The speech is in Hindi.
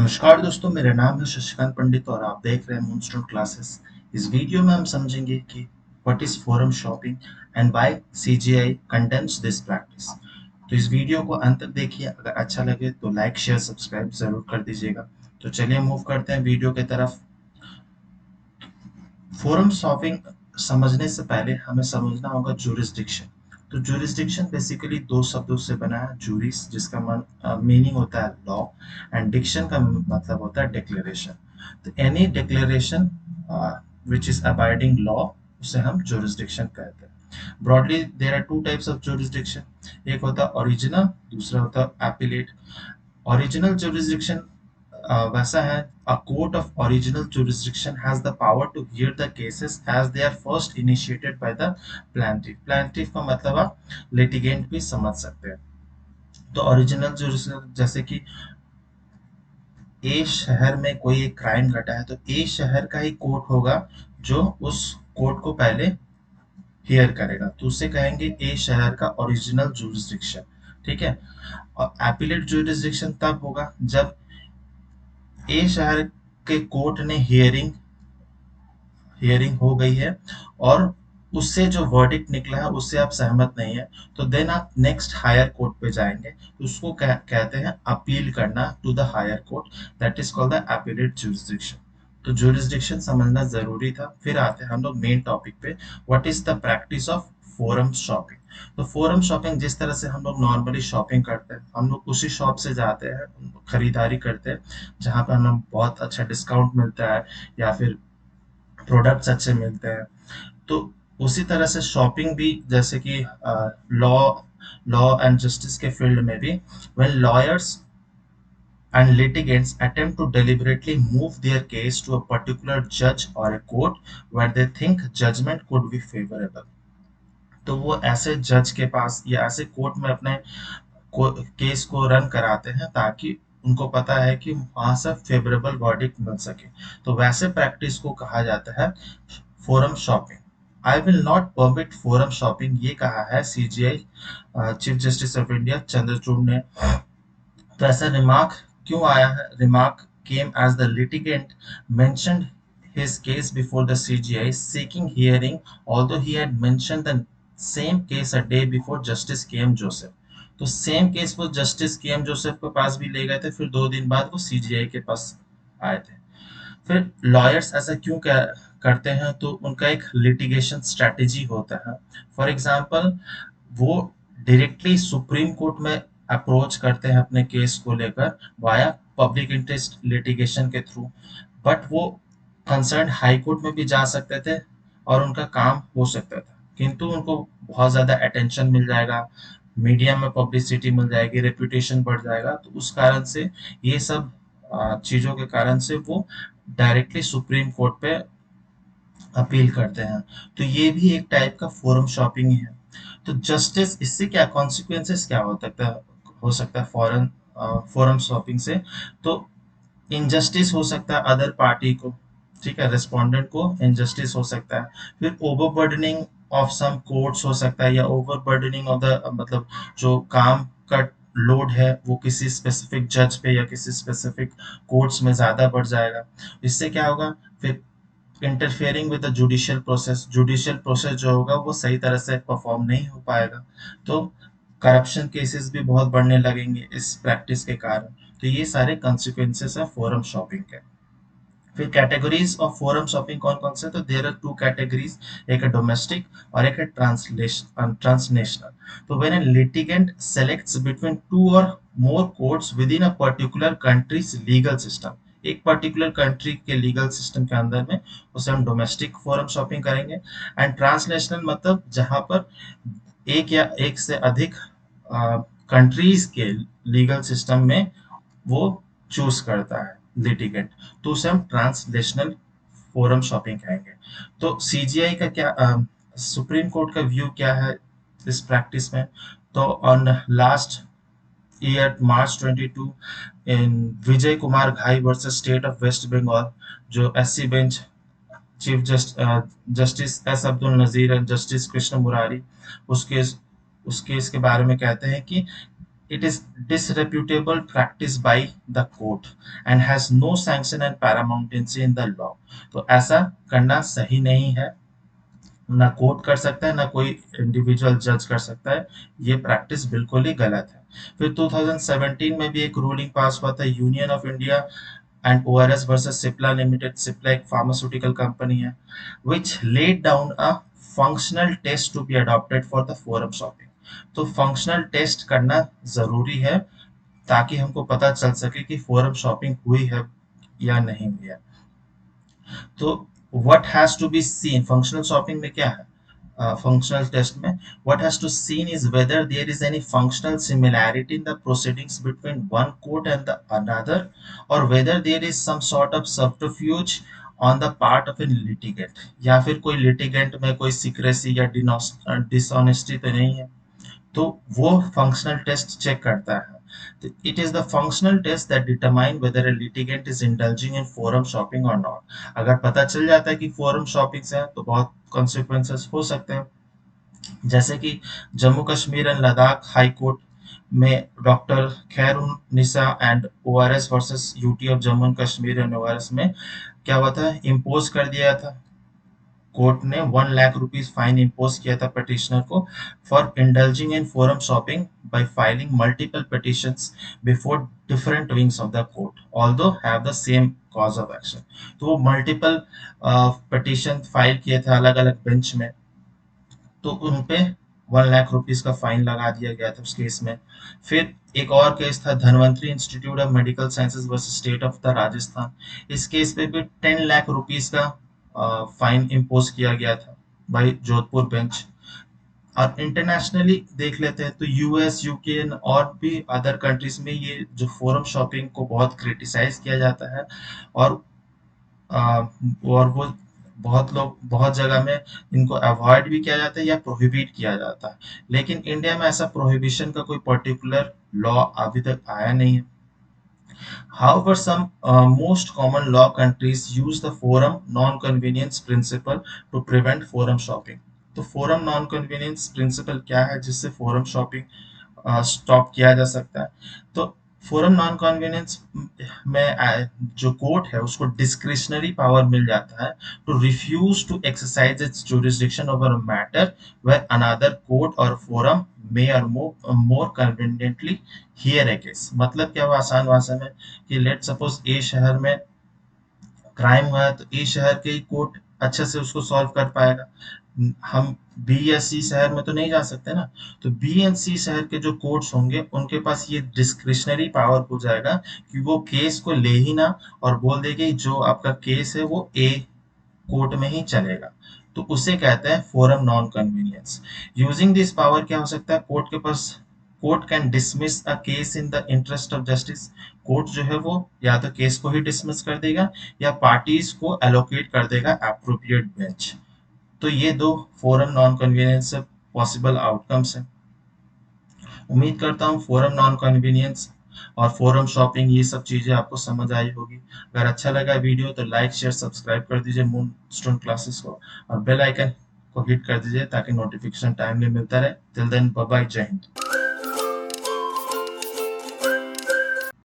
नमस्कार दोस्तों, मेरा नाम है शशिकांत पंडित और आप देख रहे हैं मूनस्टोन क्लासेस। इस वीडियो में हम समझेंगे कि what is forum shopping and why CGI condemns this practice. तो इस वीडियो को अंत तक देखिए। अगर अच्छा लगे तो लाइक शेयर सब्सक्राइब जरूर कर दीजिएगा। तो चलिए मूव करते हैं वीडियो की तरफ। फोरम शॉपिंग समझने से पहले हमें समझना होगा जुरिस्डिक्शन। तो जुरिस्डिक्शन बेसिकली दो शब्दों से बना है। जूरिस जिसका मीनिंग होता है लॉ एंड डिक्शन का मतलब होता है डिक्लेरेशन। तो any declaration which is abiding law उसे हम जुरिस्डिक्शन कहते हैं। Broadly there are two types of jurisdiction. एक होता है ओरिजिनल, दूसरा होता है एपिलेट। ओरिजिनल jurisdiction वैसा है, a court of original jurisdiction has the power to hear the cases as they are first initiated by the plaintiff। plaintiff का मतलब आप litigant भी समझ सकते हैं। तो ओरिजिनल jurisdiction जैसे कि ए शहर में कोई एक क्राइम घटा है तो ए शहर का ही कोर्ट होगा जो उस कोर्ट को पहले हियर करेगा, तो उसे कहेंगे ए शहर का ओरिजिनल jurisdiction। ठीक है। और एपिलेट jurisdiction तब होगा जब ए शहर के कोर्ट ने हियरिंग हियरिंग हो गई है और उससे जो वर्डिक्ट निकला है उससे आप सहमत नहीं है, तो देन आप नेक्स्ट हायर कोर्ट पे जाएंगे। उसको कहते हैं अपील करना to the higher court. That is called the appellate jurisdiction. तो जुरिस्डिक्शन समझना जरूरी था। फिर आते हैं हम लोग मेन टॉपिक पे, what is the practice of forum shopping. तो फोरम शॉपिंग जिस तरह से हम लोग नॉर्मली शॉपिंग करते हैं, हम लोग उसी शॉप से जाते हैं, खरीदारी करते हैं जहाँ पे हमें बहुत अच्छा डिस्काउंट मिलता है या फिर प्रोडक्ट्स अच्छे मिलते हैं। तो उसी तरह से शॉपिंग भी, जैसे कि लॉ लॉ एंड जस्टिस के फील्ड में भी, when lawyers and litigants attempt to deliberately move their case to a particular judge or a court where they think judgment could be favorable। तो वो ऐसे जज के पास या ऐसे कोर्ट में अपने केस को रन कराते हैं ताकि उनको पता है कि वहां से फेवरेबल वर्डिक्ट मिल सके। तो वैसे प्रैक्टिस को कहा जाता है forum shopping. I will not permit forum shopping, ये कहा है CJI chief justice of India Chandrachud ने। तो ऐसा रिमार्क क्यों आया है? Remark came as the litigant mentioned his case before the CGI seeking hearing, although he had mentioned the same case a day before Justice KM Joseph। तो सेम केस वो जस्टिस के एम जोसेफ के पास भी ले गए थे, फिर 2 दिन बाद वो सीजीआई के पास आए थे। फिर लॉयर्स ऐसा क्यों करते हैं? तो उनका एक लिटिगेशन स्ट्रेटेजी होता है। फॉर एग्जांपल, वो डायरेक्टली सुप्रीम कोर्ट में अप्रोच करते हैं अपने केस को लेकर वाया पब्लिक इंटरेस्ट लिटिगेशन के थ्रू, बट वो कंसर्न हाई कोर्ट में भी जा सकते थे और उनका काम हो सकता था, किंतु उनको बहुत ज्यादा अटेंशन मिल जाएगा, मीडिया में पब्लिसिटी मिल जाएगी, रेपुटेशन बढ़ जाएगा। तो उस कारण से ये सब चीजों के कारण से वो डायरेक्टली सुप्रीम कोर्ट पे अपील करते हैं। तो ये भी एक टाइप का फोरम शॉपिंग ही है। तो जस्टिस, इससे क्या कॉन्सिक्वेंसेस क्या हो सकता है फॉरन फोरम शॉपिंग से? तो इनजस्टिस हो सकता है अदर पार्टी को, ठीक है, रिस्पोंडेंट को इनजस्टिस हो सकता है। फिर ओवरबर्डनिंग ऑफ सम कोर्ट्स हो सकता है, या ओवरबर्डनिंग ऑफ द मतलब जो काम का लोड है वो किसी स्पेसिफिक जज पे या किसी स्पेसिफिक कोर्ट्स में ज्यादा बढ़ जाएगा। इससे क्या होगा? फिर interfering with the judicial process जो होगा वो सही तरह से परफॉर्म नहीं हो पाएगा। तो करप्शन केसेस भी बहुत बढ़ने लगेंगे इस प्रैक्टिस के कारण। तो ये सारे कॉन्सिक्वेंसेस है फोरम शॉपिंग के। फिर कैटेगरीज ऑफ फोरम शॉपिंग कौन कौन से? तो देयर आर टू कैटेगरीज, एक है डोमेस्टिक और एक है ट्रांसनेशनल। तो when a litigant selects between two or more courts within a particular country's legal system, एक पर्टिकुलर कंट्री के लीगल सिस्टम के अंदर में, उसे हम डोमेस्टिक फोरम शॉपिंग करेंगे। एंड ट्रांसनेशनल मतलब जहां पर एक या एक से अधिक कंट्रीज के लीगल सिस्टम में वो चूज करता है लिटिगेंट, तो उसे हम ट्रांसलेशनल फोरम शॉपिंग कहेंगे। तो सीजीआई का क्या, सुप्रीम कोर्ट का व्यू क्या है इस प्रैक्टिस में? तो on last year March 22 in Vijay Kumar Ghai versus state of West Bengal, जो SC bench chief justice S Abdul Nazeer and justice Krishna Murari, उस केस के बारे में कहते हैं कि it is disreputable practice by the court and has no sanction and paramountcy in the law। तो ऐसा करना सही नहीं है, ना कोर्ट कर सकता है ना कोई इंडिविजुअल जज कर सकता है, ये प्रैक्टिस बिल्कुल ही गलत है। फिर 2017 में भी एक रूलिंग पास हुआ था, union of India and ORS versus Cipla limited. Cipla एक फार्मास्यूटिकल कंपनी है, which laid down a functional test to be adopted for the forum shopping। तो फंक्शनल टेस्ट करना जरूरी है ताकि हमको पता चल सके कि फोरम शॉपिंग हुई है या नहीं हुई है। तो what has to be seen, functional shopping में क्या है, फंक्शनल टेस्ट में what has to seen is whether there is any functional similarity in the proceedings between one court and the another, or whether there is some sort of subterfuge on the part of a litigant, या फिर कोई litigant में कोई secrecy या dishonesty तो नहीं है। तो वो फंक्शनल टेस्ट चेक करता है। It is the functional test that determine whether a litigant is indulging in forum shopping और नॉट। अगर पता चल जाता है कि फोरम शॉपिंग से है तो बहुत कॉन्सिक्वेंसेस हो सकते हैं, जैसे कि Jammu Kashmir and Ladakh high court में doctor Khairunnisa and ORS versus UT of Jammu and Kashmir and ORS में क्या हुआ था, इम्पोज कर दिया था, कोर्ट ने 1 लाख रुपीज फाइन इम्पोज किया था पिटिशनर को for indulging in forum shopping bye filing multiple petitions before different wings of the court although have the same cause of action. तो वो मल्टीपल पिटिशन फाइल किए थे अलग अलग बेंच में, तो उन पे 1 लाख रुपीज का फाइन लगा दिया गया था उस केस में। फिर एक और केस था Dhanvantari institute of medical sciences versus state of the Rajasthan. इस केस पे भी 10 लाख रुपीज का फाइन इम्पोज किया गया था बाई जोधपुर बेंच। और इंटरनेशनली देख लेते हैं तो यूएस यूके और भी अदर कंट्रीज में ये जो फोरम शॉपिंग को बहुत क्रिटिसाइज किया जाता है, और और वो बहुत लोग बहुत जगह में इनको अवॉइड भी किया जाता है या प्रोहिबिट किया जाता है। लेकिन इंडिया में ऐसा प्रोहिबिशन का कोई पर्टिकुलर लॉ अभी तक आया नहीं है। However, some most common law countries use the forum non-convenience principle to prevent forum shopping। तो forum non-convenience principle क्या है जिससे forum shopping स्टॉप किया जा सकता है? तो फोरम नॉन कन्वीनियंस में जो कोर्ट है उसको डिस्क्रिशनरी पावर मिल जाता है to refuse to exercise its jurisdiction over a matter where another court और फोरम मे और more conveniently hear a case. मतलब क्या हुआ आसान भाषा में कि लेट सपोज ए शहर में क्राइम हुआ है तो ए शहर के ही कोर्ट अच्छे से उसको सॉल्व कर पाएगा, हम बी या सी शहर में तो नहीं जा सकते ना। तो बी एंड सी शहर के जो कोर्ट्स होंगे उनके पास ये डिस्क्रिशनरी पावर हो जाएगा कि वो केस को ले ही ना और बोल देंगे जो आपका केस है वो ए कोर्ट में ही चलेगा। तो उसे कहते हैं forum non convenience. Using this power क्या हो सकता है, कोर्ट के पास court can dismiss a case in the interest of justice. Court जो है वो या तो केस को ही डिसमिस कर देगा या पार्टीज को एलोकेट कर देगा अप्रोप्रिएट बेंच। तो ये दो फोरम नॉन कन्वीनियंस से पॉसिबल आउटकम्स हैं। उम्मीद करता हूँ फोरम नॉन कन्वीनियंस और फोरम शॉपिंग ये सब चीजें आपको समझ आई होगी। अगर अच्छा लगा वीडियो तो लाइक शेयर सब्सक्राइब कर दीजिए मून स्टोन क्लासेस को, और बेल आइकन को हिट कर दीजिए ताकि नोटिफिकेशन टाइमली मिलता रहे। टिल देन बाय बाय, जय हिंद।